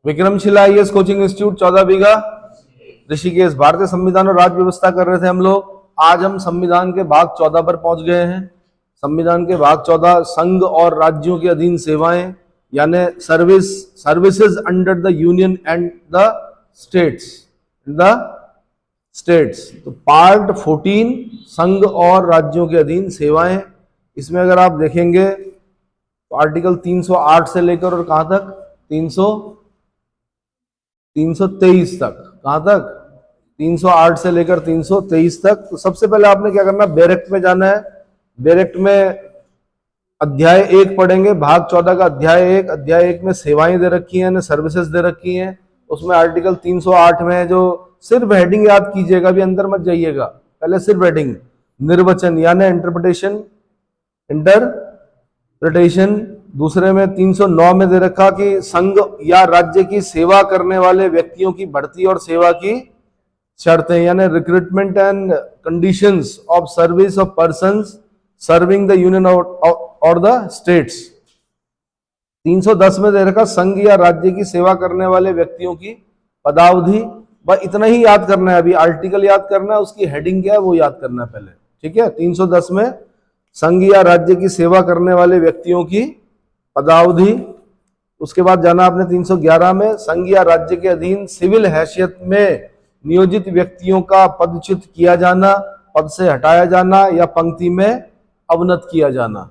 Vikramshila IAS coaching institute 14 बीघा ऋषिकेश। भारतीय संविधान और राज्य व्यवस्था कर रहे थे हम लोग। आज हम संविधान के भाग 14 पर पहुंच गए हैं। संविधान के भाग 14 संघ और राज्यों के अधीन सेवाएं यानी services under the union and the states. तो पार्ट 14 संघ और राज्यों के अधीन सेवाएं। इसमें अगर आप देखेंगे तो आर्टिकल 308 से लेकर और कहां तक 323 तक, कहां तक 308 से लेकर 323 तक। तो सबसे पहले आपने क्या करना, बैरेक्ट में जाना है। बैरेक्ट में अध्याय 1 पढ़ेंगे, भाग 14 का अध्याय 1। अध्याय 1 में सेवाएं दे रखी हैं, सर्विसेज दे रखी हैं। उसमें आर्टिकल 308 में जो सिर्फ हेडिंग याद कीजिएगा, अभी अंदर मत जाइएगा, पहले सिर्फ हेडिंग। निर्वचन यानी इंटरप्रिटेशन। दूसरे में 309 में दे रखा कि संघ या राज्य की सेवा करने वाले व्यक्तियों की भर्ती और सेवा की शर्तें यानी recruitment and conditions of service of persons serving the union और द स्टेट्स। 310 में दे रखा संघ या राज्य की सेवा करने वाले व्यक्तियों की पदावधि। बस इतना ही याद करना है, अभी आर्टिकल याद करना है, उसकी हेडिंग क्या है वो याद करना है पहले, ठीक है। 310 में संघ या राज्य की सेवा करने वाले व्यक्तियों की पदावधि। उसके बाद जाना आपने 311 में संघ या राज्य के अधीन सिविल हैसियत में नियोजित व्यक्तियों का पदच्युत किया जाना, पद से हटाया जाना या पंक्ति में अवनत किया जाना,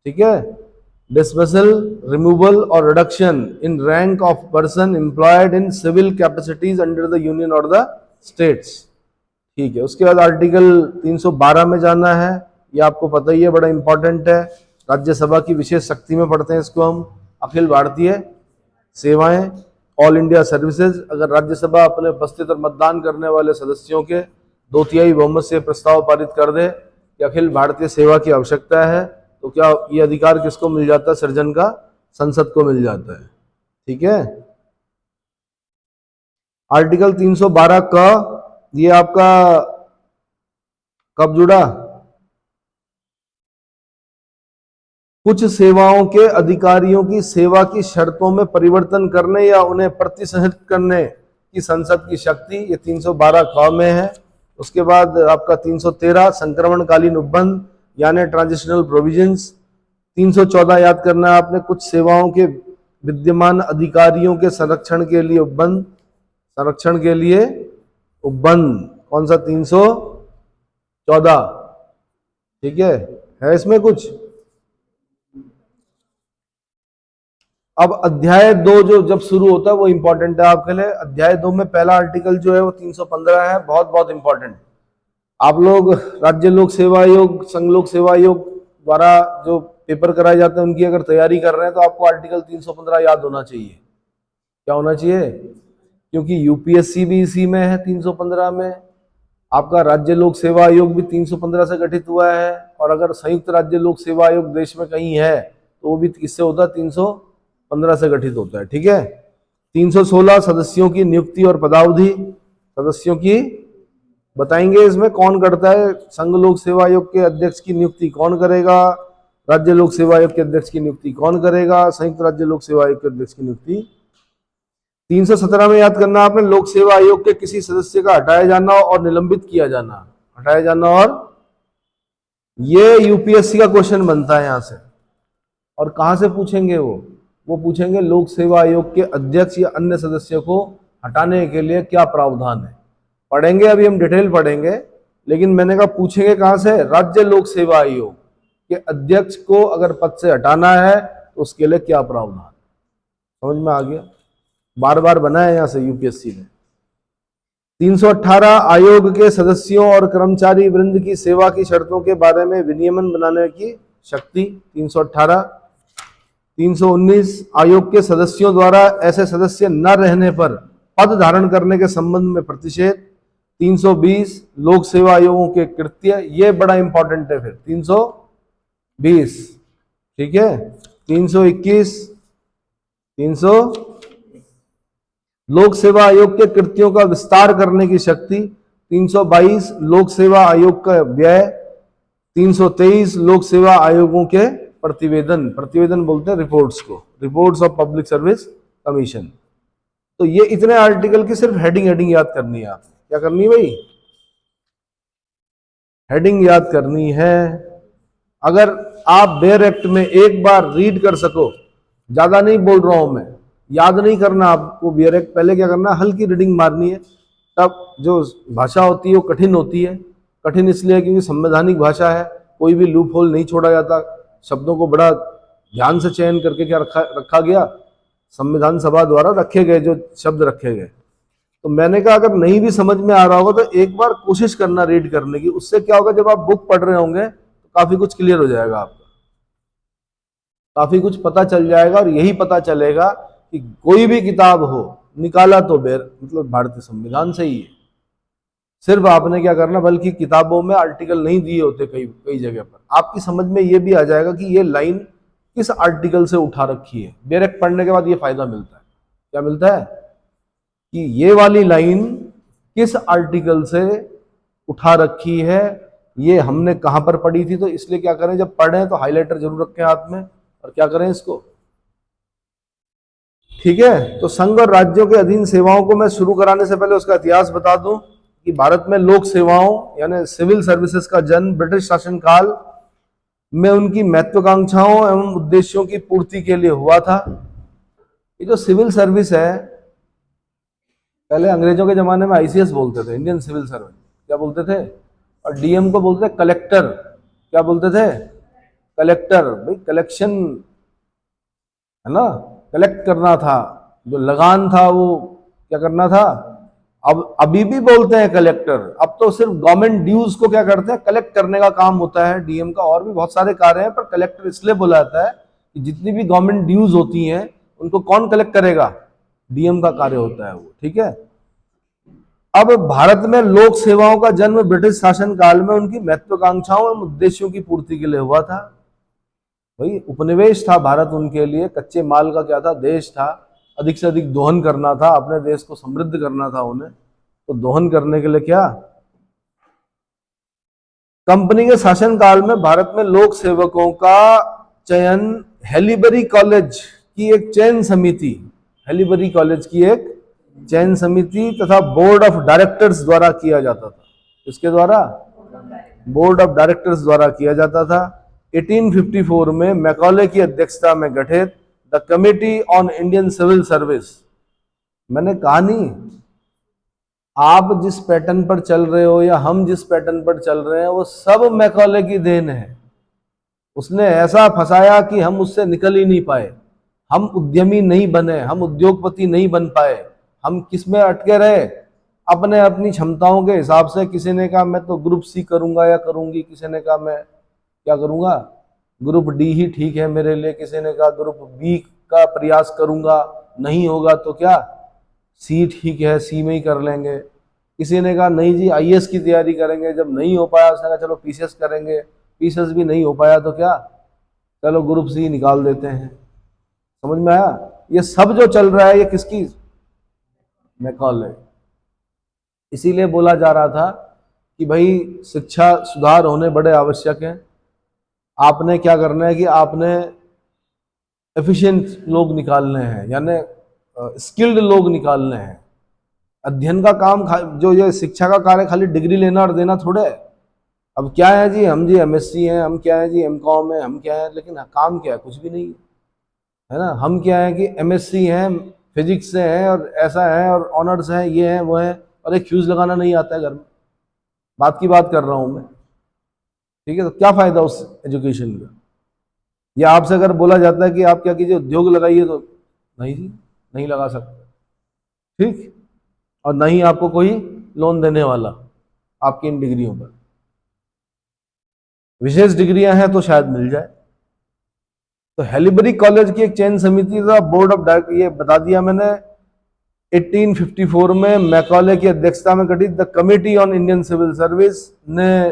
ठीक है। डिसमिसल, रिमूवल और reduction in rank of person employed in civil capacities under the union और द स्टेट्स, ठीक है। उसके बाद आर्टिकल 312 में जाना है, ये आपको पता ही है, बड़ा इंपॉर्टेंट है। राज्यसभा की विशेष शक्ति में पढ़ते हैं इसको हम। अखिल भारतीय सेवाएं, ऑल इंडिया सर्विसेज। अगर राज्यसभा अपने उपस्थित और मतदान करने वाले सदस्यों के 2/3 बहुमत से प्रस्ताव पारित कर दे कि अखिल भारतीय सेवा की आवश्यकता है, तो क्या ये अधिकार किसको मिल जाता है, सृजन का संसद को मिल जाता है, ठीक है। आर्टिकल 312 का ये आपका कब जुड़ा, कुछ सेवाओं के अधिकारियों की सेवा की शर्तों में परिवर्तन करने या उन्हें प्रतिसंहृत करने की संसद की शक्ति, ये 312 क में है। उसके बाद आपका 313 संक्रमणकालीन उपबंध यानी ट्रांजिशनल प्रोविजंस। 314 याद करना है आपने, कुछ सेवाओं के विद्यमान अधिकारियों के संरक्षण के लिए उपबंध, कौन सा 314, ठीक है इसमें कुछ। अब अध्याय 2 जो जब शुरू होता है वो इंपॉर्टेंट है आपके लिए। अध्याय 2 में पहला आर्टिकल जो है वो 315 है, बहुत बहुत इंपॉर्टेंट। आप लोग राज्य लोक सेवा आयोग, संघ लोक सेवा आयोग द्वारा जो पेपर कराए जाते हैं उनकी अगर तैयारी कर रहे हैं तो आपको आर्टिकल 315 याद होना चाहिए। क्या होना चाहिए, क्योंकि यूपीएससी भी इसी में है 315 में। आपका राज्य लोक सेवा आयोग भी 315 से गठित हुआ है, और अगर संयुक्त राज्य लोक सेवा आयोग देश में कहीं है तो वो भी किससे होता है, 315 से गठित होता है, ठीक है। 316 सदस्यों की नियुक्ति और पदावधि। सदस्यों की बताएंगे इसमें कौन करता है, संघ लोक सेवा आयोग के अध्यक्ष की नियुक्ति कौन करेगा, राज्य लोक सेवा आयोग के अध्यक्ष की नियुक्ति कौन करेगा, संयुक्त राज्य लोक सेवा आयोग के अध्यक्ष की नियुक्ति। 317 में याद करना आपने, लोक सेवा आयोग के किसी सदस्य का हटाया जाना और निलंबित किया जाना, हटाया जाना, और ये यूपीएससी का क्वेश्चन बनता है यहां से। और कहां से पूछेंगे वो पूछेंगे लोक सेवा आयोग के अध्यक्ष या अन्य सदस्य को हटाने के लिए क्या प्रावधान है। पढ़ेंगे, अभी हम डिटेल पढ़ेंगे, लेकिन मैंने कहा पूछेंगे कहां से, राज्य लोक सेवा आयोग के अध्यक्ष को अगर पद से हटाना है तो उसके लिए क्या प्रावधान। समझ में आ गया, बार बार बना है यहां से यूपीएससी ने। 318 आयोग के सदस्यों और कर्मचारी वृंद की सेवा की शर्तों के बारे में विनियमन बनाने की शक्ति, 318। 319 आयोग के सदस्यों द्वारा ऐसे सदस्य न रहने पर पद धारण करने के संबंध में प्रतिषेध। 320 लोक सेवा आयोगों के कृत्य, ये बड़ा इंपॉर्टेंट है फिर 320, ठीक है। 321 लोक सेवा आयोग के कृत्यों का विस्तार करने की शक्ति। 322 लोक सेवा आयोग का व्यय। 323 लोक सेवा आयोगों के प्रतिवेदन बोलते हैं रिपोर्ट्स को, reports of public service commission. तो ये इतने आर्टिकल की सिर्फ हेडिंग हेडिंग याद करनी है। आपने क्या करनी है भाई? हेडिंग याद करनी है। अगर आप बेयर एक्ट में एक बार रीड कर सको, ज्यादा नहीं बोल रहा हूं मैं, याद नहीं करना आपको बेयर एक्ट, पहले क्या करना, हल्की रीडिंग मारनी है। तब जो भाषा होती है वो कठिन होती है। कठिन इसलिए क्योंकि संवैधानिक भाषा है, कोई भी लूप होल नहीं छोड़ा जाता, शब्दों को बड़ा ध्यान से चयन करके क्या रखा गया, संविधान सभा द्वारा रखे गए जो शब्द रखे गए। तो मैंने कहा अगर नहीं भी समझ में आ रहा होगा तो एक बार कोशिश करना रीड करने की, उससे क्या होगा, जब आप बुक पढ़ रहे होंगे तो काफी कुछ क्लियर हो जाएगा आपका, काफी कुछ पता चल जाएगा। और यही पता चलेगा कि कोई भी किताब हो, निकाला तो मतलब भारतीय संविधान से ही है। सिर्फ आपने क्या करना, बल्कि किताबों में आर्टिकल नहीं दिए होते कई कई जगह पर, आपकी समझ में ये भी आ जाएगा कि ये लाइन किस आर्टिकल से उठा रखी है। डायरेक्ट पढ़ने के बाद ये फायदा मिलता है। क्या मिलता है? कि ये वाली लाइन किस आर्टिकल से उठा रखी है, ये हमने कहां पर पढ़ी थी। तो इसलिए क्या करें, जब पढ़ें तो हाइलाइटर जरूर रखें हाथ में, और क्या करें इसको, ठीक है। तो संघ और राज्यों के अधीन सेवाओं को मैं शुरू कराने से पहले उसका इतिहास बता दूं कि भारत में लोक सेवाओं यानी सिविल सर्विसेज का जन्म ब्रिटिश शासनकाल में उनकी महत्वाकांक्षाओं एवं उद्देश्यों की पूर्ति के लिए हुआ था। ये जो सिविल सर्विस है, पहले अंग्रेजों के जमाने में आईसीएस बोलते थे, इंडियन सिविल सर्विस, क्या बोलते थे, और डीएम को बोलते थे कलेक्टर। क्या बोलते थे? कलेक्टर। भाई कलेक्शन है ना, कलेक्ट करना था, जो लगान था वो क्या करना था। अब अभी भी बोलते हैं कलेक्टर, अब तो सिर्फ गवर्नमेंट ड्यूज को क्या करते हैं, कलेक्ट करने का काम होता है डीएम का। और भी बहुत सारे कार्य हैं, पर कलेक्टर इसलिए बोला जाता है कि जितनी भी गवर्नमेंट ड्यूज होती हैं उनको कौन कलेक्ट करेगा, डीएम का कार्य होता है वो, ठीक है। अब भारत में लोक सेवाओं का जन्म ब्रिटिश शासन काल में उनकी महत्वाकांक्षाओं एवं उद्देश्यों की पूर्ति के लिए हुआ था। भाई उपनिवेश था भारत उनके लिए, कच्चे माल का क्या था, देश था, अधिक से अधिक दोहन करना था, अपने देश को समृद्ध करना था उन्हें। तो दोहन करने के लिए क्या, कंपनी के शासन काल में भारत में लोक सेवकों का चयन हेलीबरी कॉलेज की एक चयन समिति, हेलीबरी कॉलेज की एक चयन समिति तथा बोर्ड ऑफ डायरेक्टर्स द्वारा किया जाता था। किसके द्वारा? बोर्ड ऑफ डायरेक्टर्स द्वारा किया जाता था। 1854 में मैकॉले की अध्यक्षता में गठित the committee on Indian civil service. मैंने कहा नहीं, आप जिस पैटर्न पर चल रहे हो या हम जिस पैटर्न पर चल रहे हैं वो सब मैकॉले की देन है। उसने ऐसा फंसाया कि हम उससे निकल ही नहीं पाए, हम उद्यमी नहीं बने, हम उद्योगपति नहीं बन पाए, हम किस में अटके रहे, अपने अपनी क्षमताओं के हिसाब से। किसी ने कहा मैं तो ग्रुप सी करूंगा या करूंगी, किसी ने कहा मैं क्या करूंगा, ग्रुप डी ही ठीक है मेरे लिए, किसी ने कहा ग्रुप बी का प्रयास करूंगा, नहीं होगा तो क्या सी ठीक है, सी में ही कर लेंगे। किसी ने कहा नहीं जी आईएएस की तैयारी करेंगे, जब नहीं हो पाया उसने कहा चलो पीसीएस करेंगे, पीसीएस भी नहीं हो पाया तो क्या, चलो ग्रुप सी निकाल देते हैं। समझ में आया? ये सब जो चल रहा है ये किसकी, मैकॉले। इसीलिए बोला जा रहा था कि भाई शिक्षा सुधार होने बड़े आवश्यक हैं। आपने क्या करना है कि आपने एफिशिएंट लोग निकालने हैं, यानी स्किल्ड लोग निकालने हैं। अध्ययन का काम जो ये शिक्षा का कार्य खाली डिग्री लेना और देना थोड़े है। अब क्या है जी, हम जी एमएससी हैं, हम क्या है जी एमकॉम है, हम क्या है, लेकिन काम क्या है, कुछ भी नहीं है ना। हम क्या है कि एमएससी हैं, फिजिक्स से हैं और ऐसा है और ऑनर्स हैं, ये हैं वो हैं, और एक फ्यूज लगाना नहीं आता है घर में। बात की बात कर रहा हूं मैं, ठीक है। तो क्या फायदा उस एजुकेशन का? या आपसे अगर बोला जाता है कि आप क्या कीजिए, उद्योग लगाइए, तो नहीं जी, नहीं लगा सकते, ठीक। और नहीं आपको कोई लोन देने वाला आपकी इन डिग्रियों पर। विशेष डिग्रियां हैं तो शायद मिल जाए। तो हेलीबरी कॉलेज की एक चयन समिति था, बोर्ड ऑफ डायरेक्टर, ये बता दिया मैंने। 1854 में मैकॉले की अध्यक्षता में गठित the committee on Indian civil service ने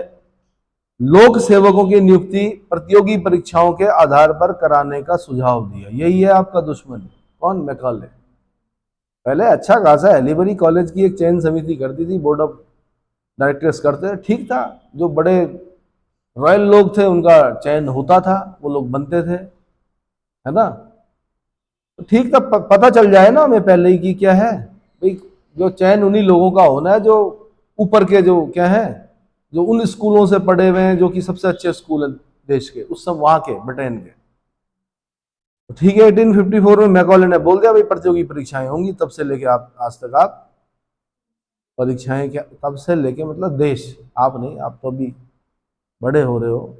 लोक सेवकों की नियुक्ति प्रतियोगी परीक्षाओं के आधार पर कराने का सुझाव दिया। यही है आपका दुश्मन, कौन, मैकॉले। पहले अच्छा खासा हेलीबरी कॉलेज की एक चयन समिति करती थी, बोर्ड ऑफ डायरेक्टर्स करते थे, ठीक था। जो बड़े रॉयल लोग थे उनका चयन होता था, वो लोग बनते थे, है ना। तो ठीक था, पता चल जाए ना हमें पहले ही कि क्या है भाई। जो चयन उन्हीं लोगों का होना है जो ऊपर के, जो क्या है, जो उन स्कूलों से पढ़े हुए हैं जो कि सबसे अच्छे स्कूल हैं देश के, उस सब वहां के, ब्रिटेन के। तो ठीक है, 1854 में मैकॉले ने बोल दिया भाई प्रतियोगी परीक्षाएं होंगी, तब से लेके आप आज तक आप परीक्षाएं, क्या तब से लेके मतलब देश, आप नहीं, आप तो अभी बड़े हो रहे हो।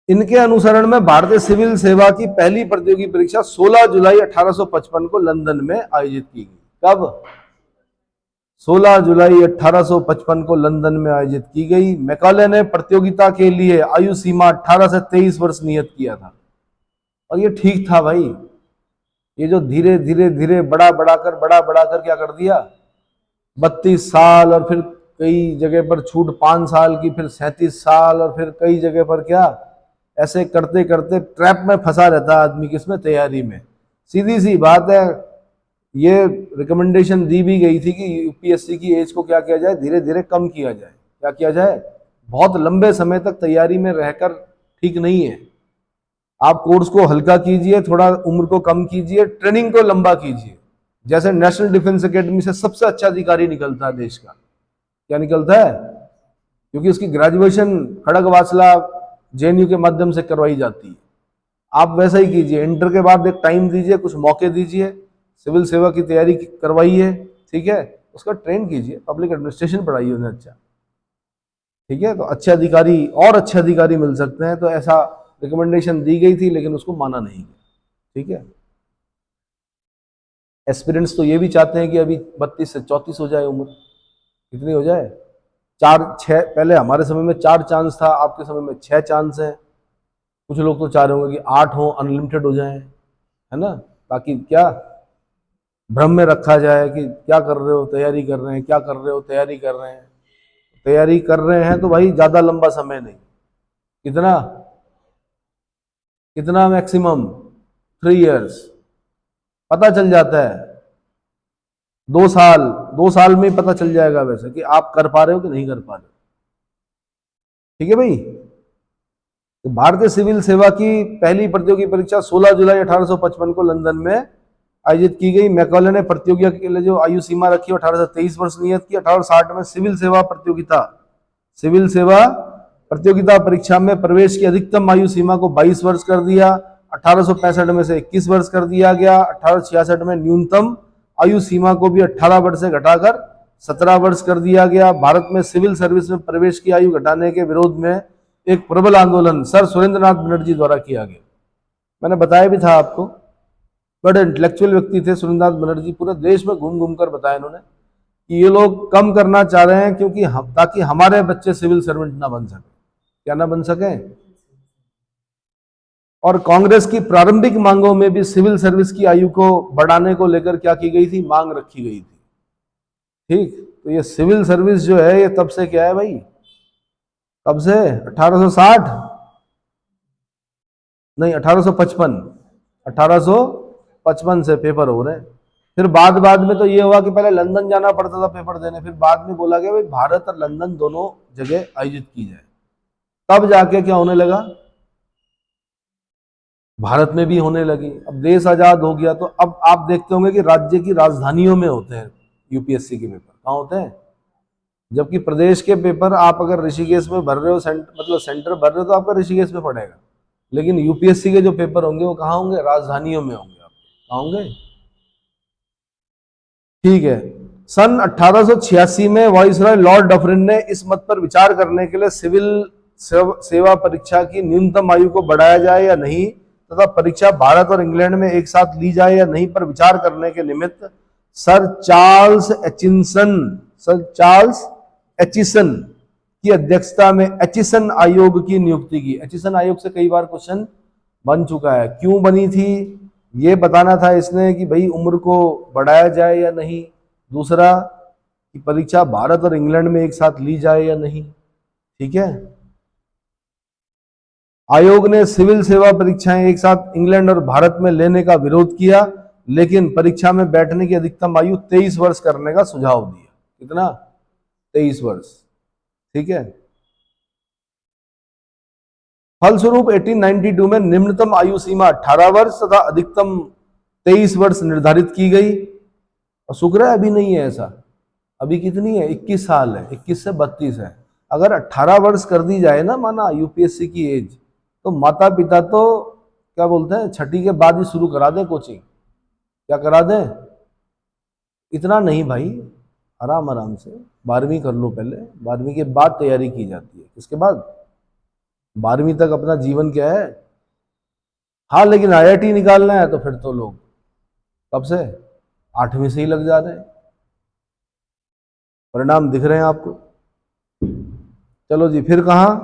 इनके अनुसरण में भारतीय सिविल सेवा की पहली प्रतियोगी परीक्षा 16 जुलाई 1855 को लंदन में आयोजित की गई। कब? 16 जुलाई 1855 को लंदन में आयोजित की गई। मैकॉले ने प्रतियोगिता के लिए आयु सीमा 18 से 23 वर्ष नियत किया था, और ये ठीक था भाई। ये जो धीरे धीरे धीरे बड़ा बड़ा कर क्या कर दिया, 32 साल, और फिर कई जगह पर छूट 5 साल की, फिर 37 साल, और फिर कई जगह पर क्या, ऐसे करते करते ट्रैप में फंसा रहता है आदमी, किसमें, तैयारी में। सीधी सी बात है, ये रिकमेंडेशन दी भी गई थी कि यूपीएससी की एज को क्या किया जाए, धीरे धीरे कम किया जाए। क्या किया जाए? बहुत लंबे समय तक तैयारी में रहकर ठीक नहीं है। आप कोर्स को हल्का कीजिए, थोड़ा उम्र को कम कीजिए, ट्रेनिंग को लंबा कीजिए। जैसे नेशनल डिफेंस एकेडमी से सबसे अच्छा अधिकारी निकलता है देश का, क्या निकलता है? क्योंकि उसकी ग्रेजुएशन खड़गवासला जेएनयू के माध्यम से करवाई जाती है। आप वैसा ही कीजिए, इंटर के बाद एक टाइम दीजिए, कुछ मौके दीजिए, सिविल सेवा की तैयारी करवाइए, ठीक है, उसका ट्रेन कीजिए, पब्लिक एडमिनिस्ट्रेशन पढ़ाइए उन्हें अच्छा, ठीक है, तो अच्छे अधिकारी और अच्छे अधिकारी मिल सकते हैं। तो ऐसा रिकमेंडेशन दी गई थी, लेकिन उसको माना नहीं गया, ठीक है। एस्पिरेंट्स तो ये भी चाहते हैं कि अभी 32 से 34 हो जाए उम्र, कितनी हो जाए, 4-6, पहले हमारे समय में 4 चांस था, आपके समय में 6 चांस है। कुछ लोग तो चाह रहे होंगे कि 8 हो, अनलिमिटेड हो जाए, है ना, ताकि क्या, भ्रम में रखा जाए कि क्या कर रहे हो, तैयारी कर रहे हैं, क्या कर रहे हो, तैयारी कर रहे हैं। तैयारी कर रहे हैं तो भाई ज्यादा लंबा समय नहीं, कितना, कितना मैक्सिमम 3 इयर्स, पता चल जाता है। 2 साल, 2 साल में ही पता चल जाएगा वैसे कि आप कर पा रहे हो कि नहीं कर पा रहे हो, ठीक है भाई। तो भारतीय सिविल सेवा की पहली प्रतियोगी परीक्षा 16 जुलाई 1855 को लंदन में आयोजित की गई। मैकॉले ने प्रतियोगिता के लिए जो आयु सीमा रखी 18 से 23 वर्ष नियत की। 1860 में सिविल सेवा प्रतियोगिता, सिविल सेवा प्रतियोगिता परीक्षा में प्रवेश की अधिकतम आयु सीमा को 22 वर्ष कर दिया। 1865 में से 21 वर्ष कर दिया गया। 1866 में न्यूनतम आयु सीमा को भी 18 वर्ष से घटाकर 17 वर्ष कर दिया गया। भारत में सिविल सर्विस में प्रवेश की आयु घटाने के विरोध में एक प्रबल आंदोलन सर सुरेंद्रनाथ बनर्जी द्वारा किया गया। मैंने बताया भी था आपको, बड़े इंटेलेक्चुअल व्यक्ति थे सुरेंद्रनाथ बनर्जी, पूरे देश में घूम घूम कर बताया इन्होंने कि ये लोग कम करना चाह रहे हैं क्योंकि ताकि हमारे बच्चे सिविल सर्वेंट ना बन सके, क्या ना बन सके। और कांग्रेस की प्रारंभिक मांगों में भी सिविल सर्विस की आयु को बढ़ाने को लेकर क्या की गई थी, मांग रखी गई थी, ठीक। तो ये सिविल सर्विस जो है ये तब से क्या है भाई, कब से, 1860 नहीं 1855, 1855 से पेपर हो रहे हैं। फिर बाद में तो ये हुआ कि पहले लंदन जाना पड़ता था पेपर देने, फिर बाद में बोला गया भाई भारत और लंदन दोनों जगह आयोजित की जाए, तब जाके क्या होने लगा, भारत में भी होने लगी। अब देश आजाद हो गया तो अब आप देखते होंगे कि राज्य की राजधानियों में होते हैं यूपीएससी के पेपर, कहाँ होते हैं, जबकि प्रदेश के पेपर आप अगर ऋषिकेश में भर रहे हो, मतलब सेंटर भर रहे हो तो आपका ऋषिकेश में पड़ेगा, लेकिन यूपीएससी के जो पेपर होंगे वो कहाँ होंगे, राजधानियों में होंगे, आपके कहाँ होंगे, ठीक है। सन 1886 में वाइसरॉय लॉर्ड डफरिन ने इस मत पर विचार करने के लिए सिविल सेवा परीक्षा की न्यूनतम आयु को बढ़ाया जाए या नहीं तथा परीक्षा भारत और इंग्लैंड में एक साथ ली जाए या नहीं पर विचार करने के निमित्त सर चार्ल्स एचिसन की अध्यक्षता में एचिसन आयोग की नियुक्ति की। एचिसन आयोग से कई बार क्वेश्चन बन चुका है, क्यों बनी थी, ये बताना था इसने कि भाई उम्र को बढ़ाया जाए या नहीं, दूसरा कि परीक्षा भारत और इंग्लैंड में एक साथ ली जाए या नहीं, ठीक है। आयोग ने सिविल सेवा परीक्षाएं एक साथ इंग्लैंड और भारत में लेने का विरोध किया, लेकिन परीक्षा में बैठने की अधिकतम आयु 23 वर्ष करने का सुझाव दिया। कितना? 23 वर्ष, ठीक है। फलस्वरूप 1892 में निम्नतम आयु सीमा 18 वर्ष तथा अधिकतम 23 वर्ष निर्धारित की गई। और शुक्र है अभी नहीं है ऐसा, अभी कितनी है, 21 साल है, 21 से 32 है। अगर 18 वर्ष कर दी जाए ना माना यूपीएससी की एज, तो माता पिता तो क्या बोलते हैं छठी के बाद ही शुरू करा दें कोचिंग, क्या करा दें, इतना नहीं भाई, आराम आराम से 12वीं कर लो पहले, 12वीं के बाद तैयारी की जाती है, इसके बाद 12वीं तक अपना जीवन क्या है। हाँ लेकिन आईआईटी निकालना है तो फिर तो लोग कब से 8वीं से ही लग जा रहे हैं, परिणाम दिख रहे हैं आपको। चलो जी, फिर कहा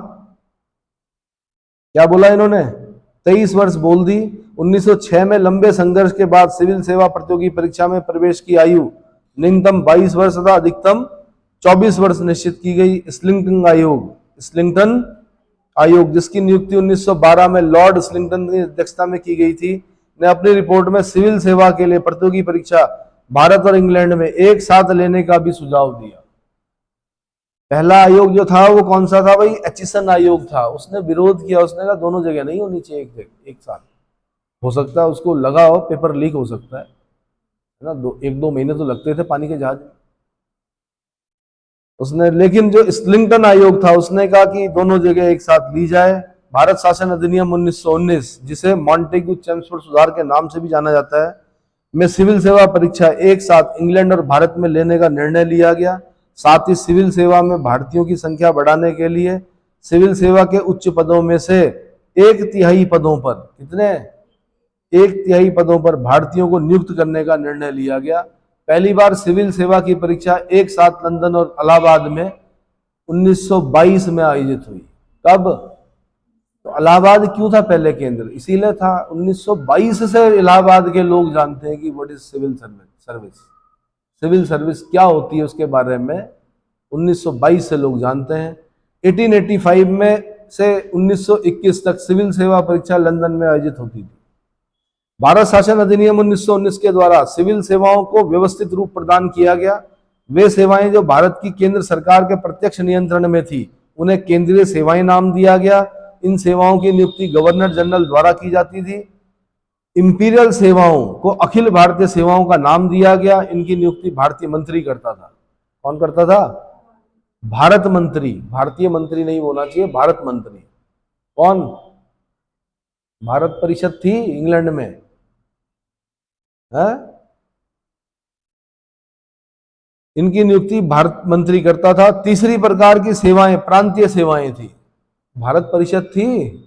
क्या बोला इन्होंने, 23 वर्ष बोल दी। 1906 में लंबे संघर्ष के बाद सिविल सेवा प्रतियोगी परीक्षा में प्रवेश की आयु न्यूनतम 22 वर्ष तथा अधिकतम 24 वर्ष निश्चित की गई। स्लिंगटन आयोग जिसकी नियुक्ति 1912 में लॉर्ड स्लिंगटन की अध्यक्षता में की गई थी, ने अपनी रिपोर्ट में सिविल सेवा के लिए प्रतियोगी परीक्षा भारत और इंग्लैंड में एक साथ लेने का भी सुझाव दिया। पहला आयोग जो था वो कौन सा था भाई, एचिसन आयोग था, उसने विरोध किया, उसने कहा दोनों जगह नहीं होनी चाहिए एक साथ, हो सकता है उसको लगा हो पेपर लीक हो सकता है ना, 1-2 महीने तो लगते थे पानी के जहाज में उसने। लेकिन जो स्लिंगटन आयोग था उसने कहा कि दोनों जगह एक साथ ली जाए। भारत शासन अधिनियम 1919 जिसे मॉन्टेग्यू चेम्सफोर्ड सुधार के नाम से भी जाना जाता है, में सिविल सेवा परीक्षा एक साथ इंग्लैंड और भारत में लेने का निर्णय लिया गया। साथ ही सिविल सेवा में भारतीयों की संख्या बढ़ाने के लिए सिविल सेवा के उच्च पदों में से 1/3 पदों पर, कितने, 1/3 पदों पर भारतीयों को नियुक्त करने का निर्णय लिया गया। पहली बार सिविल सेवा की परीक्षा एक साथ लंदन और इलाहाबाद में 1922 में आयोजित हुई। कब, तो इलाहाबाद क्यों था पहले केंद्र, इसीलिए था 1922 से इलाहाबाद के लोग जानते हैं कि what is civil service, civil service क्या होती है उसके बारे में 1922 से लोग जानते हैं। 1885 में से 1921 तक सिविल सेवा परीक्षा लंदन में आयोजित होती थी। भारत शासन अधिनियम 1919 के द्वारा सिविल सेवाओं को व्यवस्थित रूप प्रदान किया गया। वे सेवाएं जो भारत की केंद्र सरकार के प्रत्यक्ष नियंत्रण में थी उन्हें केंद्रीय सेवाएं नाम दिया गया। इन सेवाओं की नियुक्ति गवर्नर जनरल द्वारा की जाती थी। इंपीरियल सेवाओं को अखिल भारतीय सेवाओं का नाम दिया गया। इनकी नियुक्ति भारतीय मंत्री करता था। कौन करता था, भारत मंत्री, भारतीय मंत्री नहीं होना चाहिए, भारत मंत्री। कौन, भारत परिषद थी इंग्लैंड में है? इनकी नियुक्ति भारत मंत्री करता था। तीसरी प्रकार की सेवाएं प्रांतीय सेवाएं थी। भारत परिषद थी,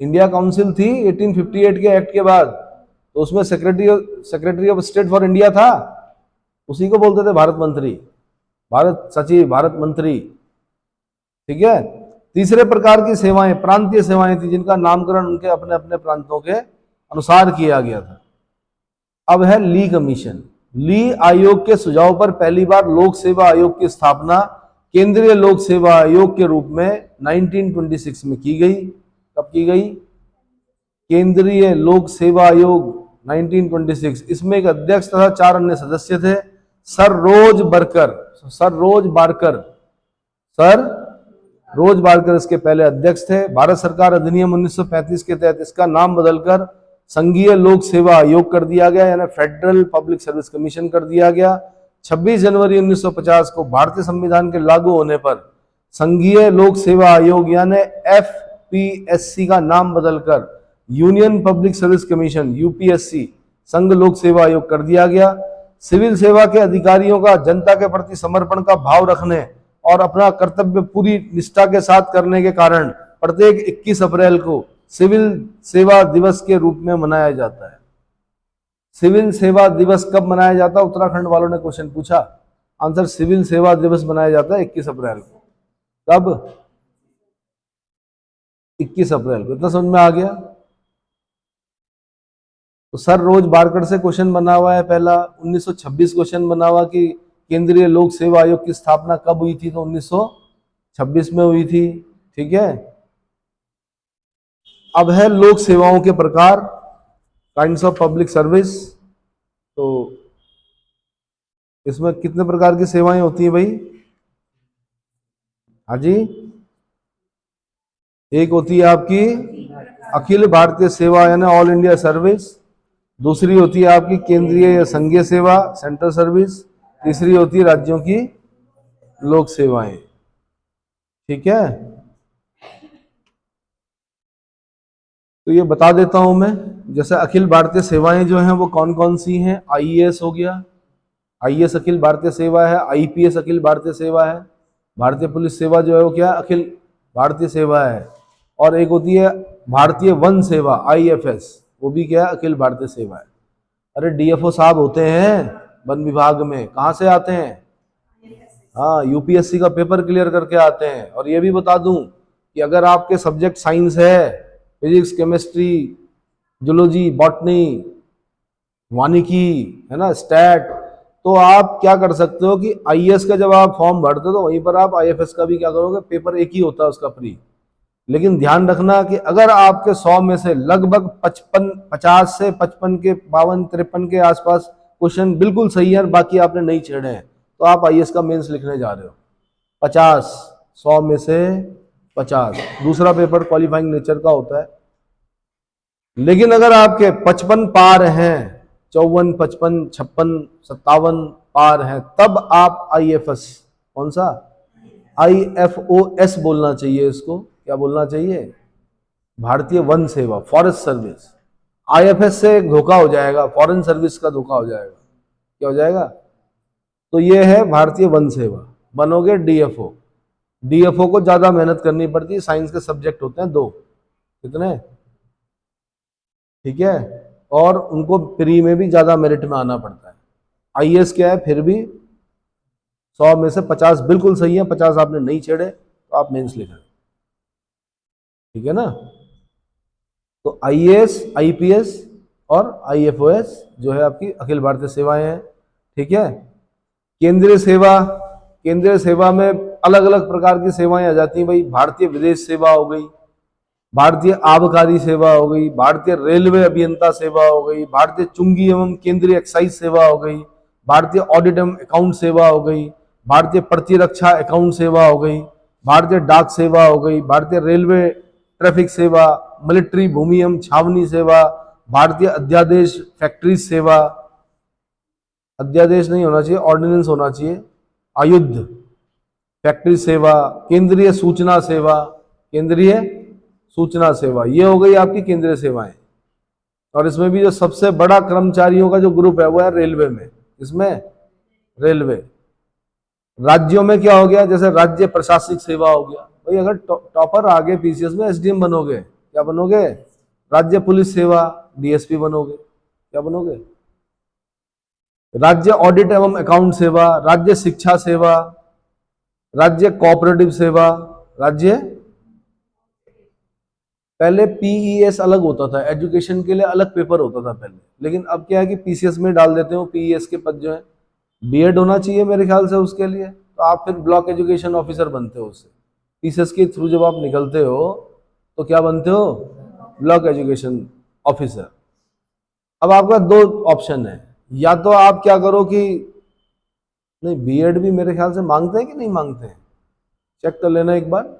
इंडिया काउंसिल थी 1858 के एक्ट के बाद, तो उसमें secretary of state for India था, उसी को बोलते थे भारत मंत्री, भारत सचिव, भारत मंत्री, ठीक है। तीसरे प्रकार की सेवाएं प्रांतीय सेवाएं थी जिनका नामकरण उनके अपने अपने प्रांतों के अनुसार किया गया था। अब है ली कमीशन। ली आयोग के सुझाव पर पहली बार लोक सेवा आयोग की स्थापना केंद्रीय लोक सेवा आयोग के रूप में 1926 में की गई। कब की गई, केंद्रीय लोक सेवा आयोग 1926। इसमें एक अध्यक्ष तथा 4 अन्य सदस्य थे। सर रोज बारकर इसके पहले अध्यक्ष थे। भारत सरकार अधिनियम 1935 के तहत इसका नाम बदलकर संघीय लोक सेवा आयोग कर दिया गया, यानी फेडरल पब्लिक सर्विस कमीशन कर दिया गया। 26 जनवरी 1950 को भारतीय संविधान के लागू होने पर संघीय लोक सेवा आयोग यानी FPSC का नाम बदलकर union public service commission UPSC संघ लोक सेवा आयोग कर दिया गया। सिविल सेवा के अधिकारियों का जनता के प्रति समर्पण का भाव रखने और अपना कर्तव्य पूरी निष्ठा के साथ करने के कारण प्रत्येक 21 अप्रैल को सिविल सेवा दिवस के रूप में मनाया जाता है। सिविल सेवा दिवस कब मनाया जाता है, उत्तराखंड वालों ने क्वेश्चन पूछा, आंसर सिविल सेवा दिवस मनाया जाता है 21 अप्रैल को। कब, 21 अप्रैल को। इतना समझ में आ गया। तो सर रोज बारकर से क्वेश्चन बना हुआ है पहला। 1926 क्वेश्चन बना हुआ कि केंद्रीय लोक सेवा आयोग की स्थापना कब हुई थी, तो 1926 में हुई थी, ठीक है। अब है लोक सेवाओं के प्रकार, काइंड्स ऑफ पब्लिक सर्विस। तो इसमें कितने प्रकार की सेवाएं होती हैं भाई, हाँ जी, एक होती है आपकी अखिल भारतीय सेवा यानी ऑल इंडिया सर्विस, दूसरी होती है आपकी केंद्रीय या संघीय सेवा सेंट्रल सर्विस, तीसरी होती है राज्यों की लोक सेवाएं। ठीक है, तो ये बता देता हूं मैं। जैसे अखिल भारतीय सेवाएं जो हैं वो कौन कौन सी हैं। आईएएस हो गया, आईएएस अखिल भारतीय सेवा है। आईपीएस अखिल भारतीय सेवा है। भारतीय पुलिस सेवा जो है वो क्या है, अखिल भारतीय सेवा है। और एक होती है भारतीय वन सेवा आईएफएस, वो भी क्या है, अखिल भारतीय सेवा है। अरे डीएफओ साहब होते हैं वन विभाग में, कहाँ से आते हैं, हाँ यूपीएससी का पेपर क्लियर करके आते हैं। और ये भी बता दूं कि अगर आपके सब्जेक्ट साइंस है, फिजिक्स केमिस्ट्री जूलॉजी बॉटनी वानिकी है ना स्टैट, तो आप क्या कर सकते हो कि आईएएस का जब आप फॉर्म भरते हो तो वहीं पर आप आईएफएस का भी क्या करोगे, पेपर एक ही होता है उसका प्री। लेकिन ध्यान रखना कि अगर आपके 100 में से लगभग 50 से 55 के 52 53 के आसपास क्वेश्चन बिल्कुल सही है, बाकी आपने नहीं छेड़े हैं, तो आप आईएएस का मेंस लिखने जा रहे हो। 50, 100 में से 50। दूसरा पेपर क्वालिफाइंग नेचर का होता है। लेकिन अगर आपके 55 पार हैं, 54 55 56 57 पार हैं, तब आप आईएफएस, कौन सा, आईएफओएस बोलना चाहिए इसको। क्या बोलना चाहिए, भारतीय वन सेवा फॉरेस्ट सर्विस। आईएफएस से एक धोखा हो जाएगा, फॉरेन सर्विस का धोखा हो जाएगा। क्या हो जाएगा, तो ये है भारतीय वन सेवा, बनोगे डीएफओ। डीएफओ को ज्यादा मेहनत करनी पड़ती है, साइंस के सब्जेक्ट होते हैं 2, कितने, ठीक है, और उनको प्री में भी ज्यादा मेरिट में आना पड़ता है। आईएएस क्या है, फिर भी 100 में से 50 बिल्कुल सही है, 50 आपने नहीं छेड़े तो आप मेंस लिख रहे, ठीक है ना। तो आईएएस आईपीएस और आईएफओएस जो है आपकी अखिल भारतीय सेवाएं हैं। ठीक है, केंद्रीय सेवा, केंद्रीय सेवा में अलग अलग प्रकार की सेवाएं आ जाती हैं भाई। भारतीय विदेश सेवा हो गई, भारतीय आबकारी सेवा हो गई, भारतीय रेलवे अभियंता सेवा हो गई, भारतीय चुंगी एवं केंद्रीय एक्साइज सेवा हो गई, भारतीय ऑडिट एवं अकाउंट सेवा हो गई, भारतीय प्रतिरक्षा अकाउंट सेवा हो गई, भारतीय डाक सेवा हो गई, भारतीय रेलवे ट्रैफिक सेवा, मिलिट्री भूमि एवं छावनी सेवा, भारतीय अध्यादेश फैक्ट्री सेवा, अध्यादेश नहीं होना चाहिए, ऑर्डिनेंस होना चाहिए, आयुध फैक्ट्री सेवा, केंद्रीय सूचना सेवा, केंद्रीय सूचना सेवा, ये हो गई आपकी केंद्रीय सेवाएं। और इसमें भी जो सबसे बड़ा कर्मचारियों का जो ग्रुप है वो है रेलवे में। इसमें रेलवे, राज्यों में क्या हो गया, जैसे राज्य प्रशासनिक सेवा हो गया भाई। अगर टॉपर आगे पीसीएस में एसडीएम बनोगे, क्या बनोगे, राज्य पुलिस सेवा डीएसपी बनोगे। क्या बनोगे, राज्य ऑडिट एवं अकाउंट सेवा, राज्य शिक्षा सेवा, राज्य कोऑपरेटिव सेवा, राज्य, पहले पीईएस अलग होता था, एजुकेशन के लिए अलग पेपर होता था पहले, लेकिन अब क्या है कि पीसीएस में डाल देते हो पीईएस के पद जो है। बीएड होना चाहिए मेरे ख्याल से उसके लिए, तो आप फिर ब्लॉक एजुकेशन ऑफिसर बनते हो उससे। पीसीएस के थ्रू जब आप निकलते हो तो क्या बनते हो, ब्लॉक एजुकेशन ऑफिसर। अब आपका 2 ऑप्शन है, या तो आप क्या करो कि, नहीं बीएड भी मेरे ख्याल से मांगते हैं कि नहीं मांगते हैं, चेक कर लेना एक बार।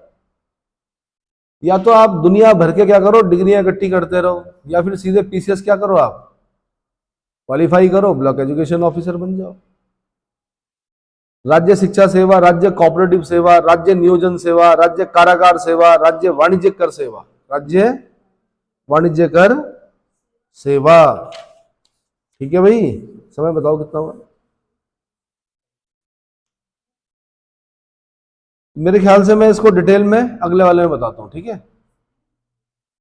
या तो आप दुनिया भर के क्या करो, डिग्रियां इकट्ठी करते रहो, या फिर सीधे पीसीएस क्या करो, आप क्वालिफाई करो, ब्लॉक एजुकेशन ऑफिसर बन जाओ। राज्य शिक्षा सेवा, राज्य कोऑपरेटिव सेवा, राज्य नियोजन सेवा, राज्य कारागार सेवा, राज्य वाणिज्य कर सेवा, राज्य वाणिज्य कर सेवा। ठीक है भाई, समय बताओ कितना हुआ। मेरे ख्याल से मैं इसको डिटेल में अगले वाले में बताता हूं, ठीक है।